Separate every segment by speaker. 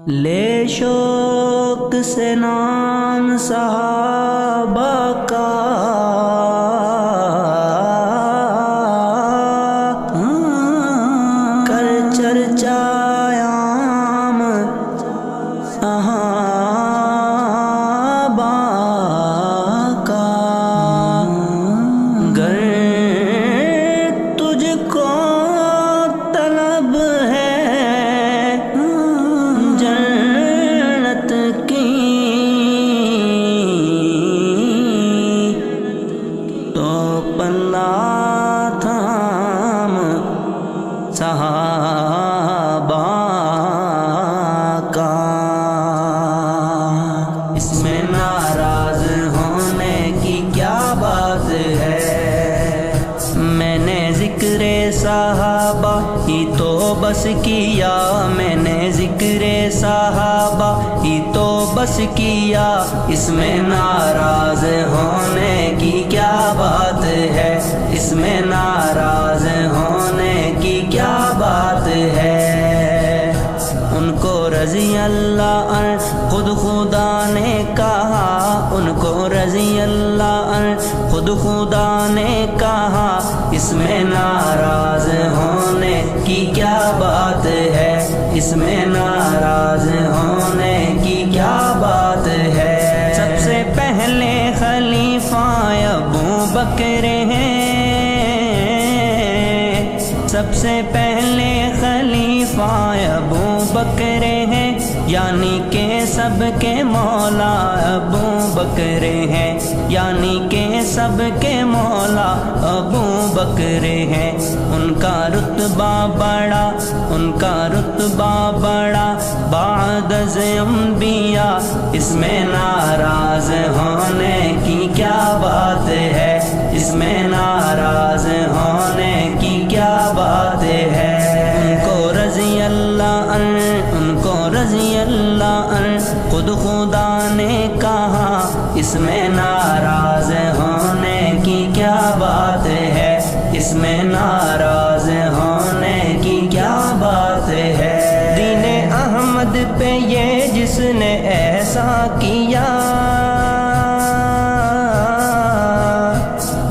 Speaker 1: لے شوق سے نام صحابہ کا کر چرچا عام صحابہ کا گر تجھ کو طلب ہے جنت کی تو پلہ تھام صحابہ کا اس میں ناراض ہونے کی کیا بات ہے میں نے ذکر صحابہ ہی تو بس کیا میں نے ذکر صحابہ ہی تو بس کیا اس میں ناراض ہونے کی کیا بات ہے اس میں ناراض ہونے کی کیا بات ہے ان کو رضی اللہ عنہ خود خدا نے کہا ان کو رضی اللہ عنہ خود خدا نے کہا اس میں ناراض ہونے کی کیا بات ہے اس میں ناراض ہونے کی کیا بات ہے سب سے پہلے خلیفہ ابو بکر ہیں سب سے پہلے خلیفہ ابو بکر ہیں یعنی کہ سب کے مولا ابو بکر ہیں یعنی کہ سب کے مولا ابو بکر ہیں ان کا رتبہ بڑا ان کا رتبہ بڑا بعد از انبیاء اس میں ناراض ہونے کی کیا بات ہے اس میں ناراض ہونے کی کیا بات ہے ان کو رضی اللہ عنہ ان کو رضی اللہ عنہ خود خدا نے کہا اس میں ناراض ہونے کی کیا بات ہے اس میں ناراض ہونے کی کیا بات ہے دین احمد پہ یہ جس نے ایسا کیا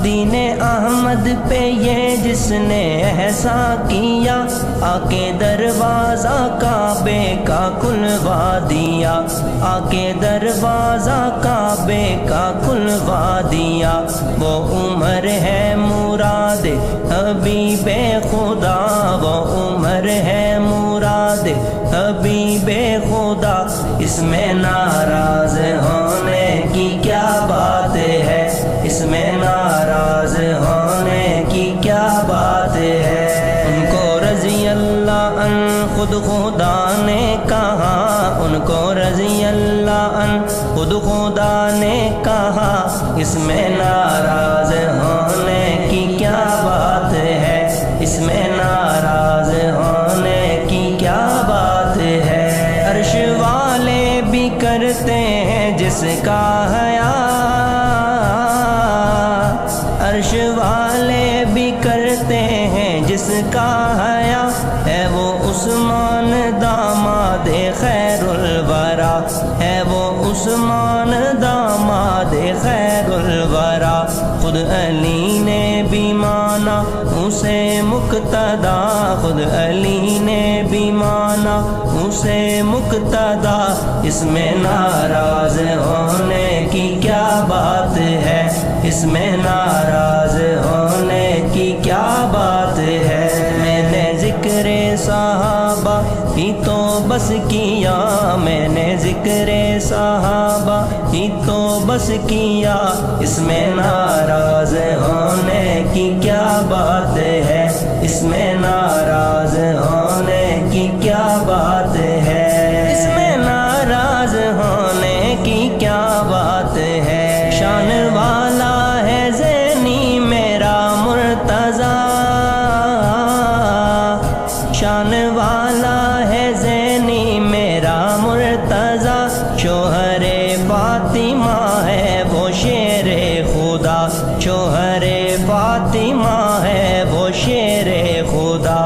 Speaker 1: دین احمد پہ یہ جس نے ایسا کیا آ کے دروازہ کعبے کا کھلوا دیا آ کے دروازہ کعبے کا کھلوا دیا وہ عمر ہے مراد حبیب خدا وہ عمر ہے مراد حبیب خدا اس میں ناراض ہونے کی کیا بات ہے اس میں ناراض ہونے کی کیا بات ہے ان کو رضی اللہ عنہ خود خدا نے کہا ان کو رضی اللہ عنہ خود خدا نے کہا اس میں ناراض ہونے کی کیا بات ہے اس میں ناراض ہونے کی کیا بات ہے عرش والے بھی کرتے ہیں جس کا حیا عرش والے بھی کرتے ہیں جس کا حیا ہے وہ عثمان داماد خیر الورا ہے وہ عثمان داماد خیر الورا خود علی نے بھی مانا اسے مقتدا خود علی نے بھی مانا اسے مقتدا اس میں ناراض ہونے کی کیا بات ہے اس میں ناراض ہونے کی کیا بات ہے میں نے ذکر صحابہ ہی تو بس کیا میں نے ذکر صحابہ ہی تو بس کیا اس میں ناراض ہونے کی کیا بات ہے اس میں ناراض ہونے کی کیا بات ہے اس میں ناراض ہونے کی کیا بات ہے شان والا ہے زینی میرا مرتضی شان والا ہے زینی میرا مرتضی شوہر فاطمہ ہے وہ شیر خدا شوہر فاطمہ ہے وہ شیر خدا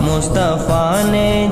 Speaker 1: مصطفیٰ نے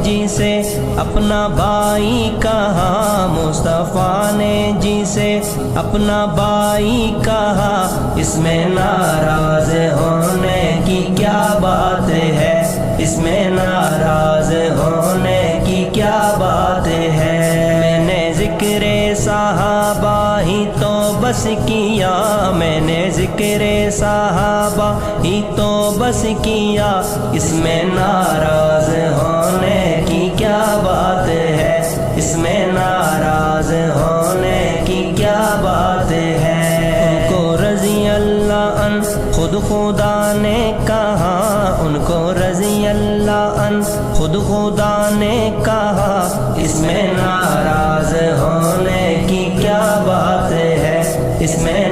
Speaker 1: اپنا بھائی کہا مصطفیٰ نے جسے اپنا بھائی کہا، اس میں ناراض ہونے کی کیا بات ہے، اس میں ناراض ہونے کی کیا بات ہے۔ میں نے ذکر صحابہ ہی تو بس کیا، میں نے ذکر صحابہ ہی تو بس کیا، اس میں ناراض ہونے کی کیا بات ہے، اس میں ناراض ہونے کی کیا بات ہے۔ ان کو رضی اللہ عنہ خود خدا نے کہا، ان کو رضی اللہ عنہ خود خدا نے کہا، اس میں ناراض ہونے کی کیا بات ہے، اس میں